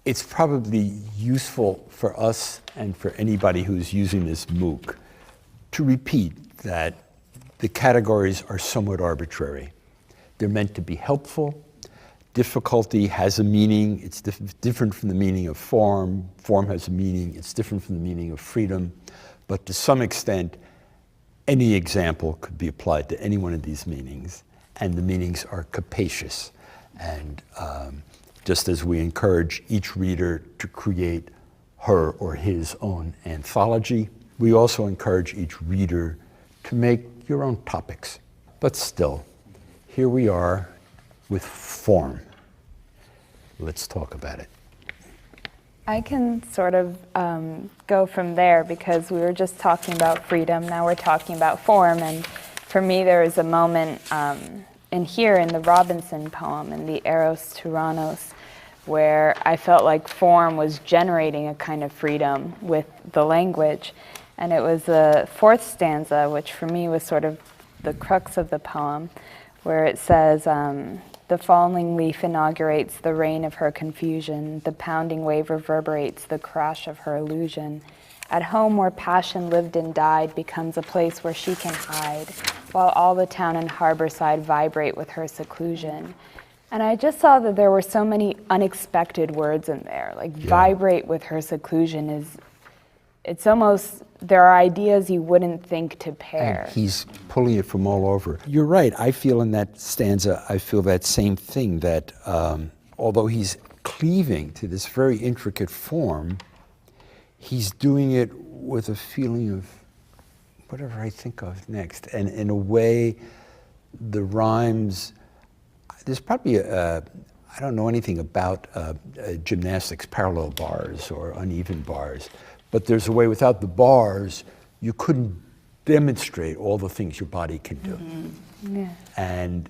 It's probably useful for us and for anybody who's using this MOOC to repeat that the categories are somewhat arbitrary. They're meant to be helpful. Difficulty has a meaning. It's different from the meaning of form. Form has a meaning. It's different from the meaning of freedom. But to some extent, any example could be applied to any one of these meanings, and the meanings are capacious. And just as we encourage each reader to create her or his own anthology, we also encourage each reader to make your own topics. But still, here we are with form. Let's talk about it. I can sort of go from there, because we were just talking about freedom, now we're talking about form, and for me there was a moment in the Robinson poem, in the Eros Tyrannos, where I felt like form was generating a kind of freedom with the language. And it was the fourth stanza, which for me was sort of the crux of the poem, where it says, the falling leaf inaugurates the reign of her confusion, the pounding wave reverberates the crash of her illusion. At home where passion lived and died becomes a place where she can hide, while all the town and harbor side vibrate with her seclusion. And I just saw that there were so many unexpected words in there, like vibrate with her seclusion it's almost, there are ideas you wouldn't think to pair. And he's pulling it from all over. You're right, I feel in that stanza, I feel that same thing, that although he's cleaving to this very intricate form, he's doing it with a feeling of whatever I think of next. And in a way, the rhymes, there's probably I don't know anything about gymnastics, parallel bars or uneven bars, but there's a way without the bars, you couldn't demonstrate all the things your body can do. Mm-hmm. Yeah. And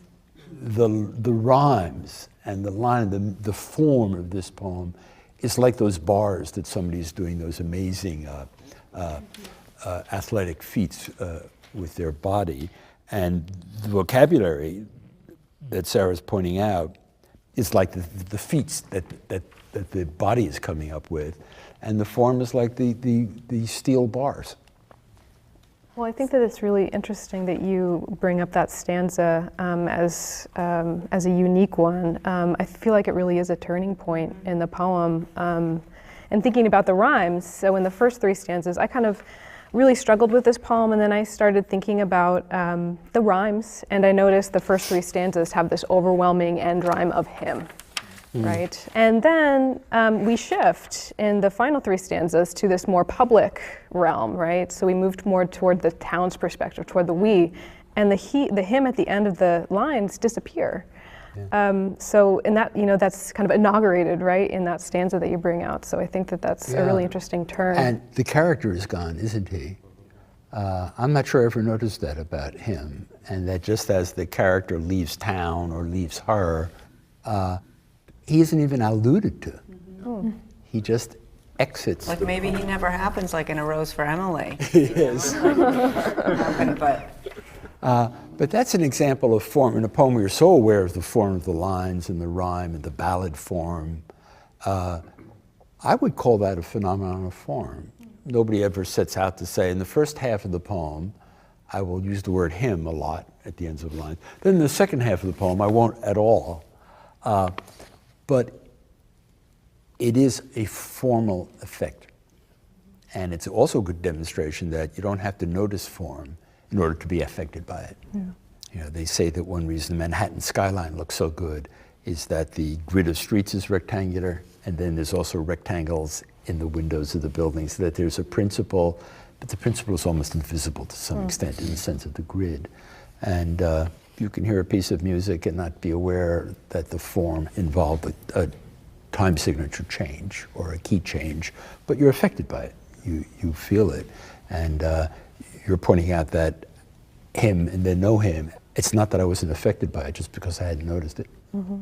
the rhymes and the line, the form of this poem is like those bars that somebody's doing those amazing athletic feats with their body. And the vocabulary that Sarah's pointing out is like the feats that the body is coming up with. And the form is like the steel bars. Well, I think that it's really interesting that you bring up that stanza as a unique one. I feel like it really is a turning point in the poem. And thinking about the rhymes, so in the first three stanzas, I kind of really struggled with this poem, and then I started thinking about the rhymes, and I noticed the first three stanzas have this overwhelming end rhyme of him. Right? And then we shift in the final three stanzas to this more public realm, right? So we moved more toward the town's perspective, toward the we, and the him at the end of the lines disappear. Yeah. So in that, that's kind of inaugurated, right, in that stanza that you bring out. So I think that that's a really interesting turn. And the character is gone, isn't he? I'm not sure I ever noticed that about him. And that just as the character leaves town or leaves her, he isn't even alluded to. Mm-hmm. He just exits. Like maybe he never happens, like in A Rose for Emily. Yes. But that's an example of form. In a poem, we're so aware of the form of the lines and the rhyme and the ballad form. I would call that a phenomenon of form. Nobody ever sets out to say, in the first half of the poem, I will use the word him a lot at the ends of the line. Then in the second half of the poem, I won't at all. But it is a formal effect. And it's also a good demonstration that you don't have to notice form in order to be affected by it. Yeah. They say that one reason the Manhattan skyline looks so good is that the grid of streets is rectangular, and then there's also rectangles in the windows of the buildings, so that there's a principle, but the principle is almost invisible to some extent in the sense of the grid. And you can hear a piece of music and not be aware that the form involved a time signature change or a key change, but you're affected by it. You feel it. And you're pointing out that him and then no him, it's not that I wasn't affected by it just because I hadn't noticed it. Mm-hmm.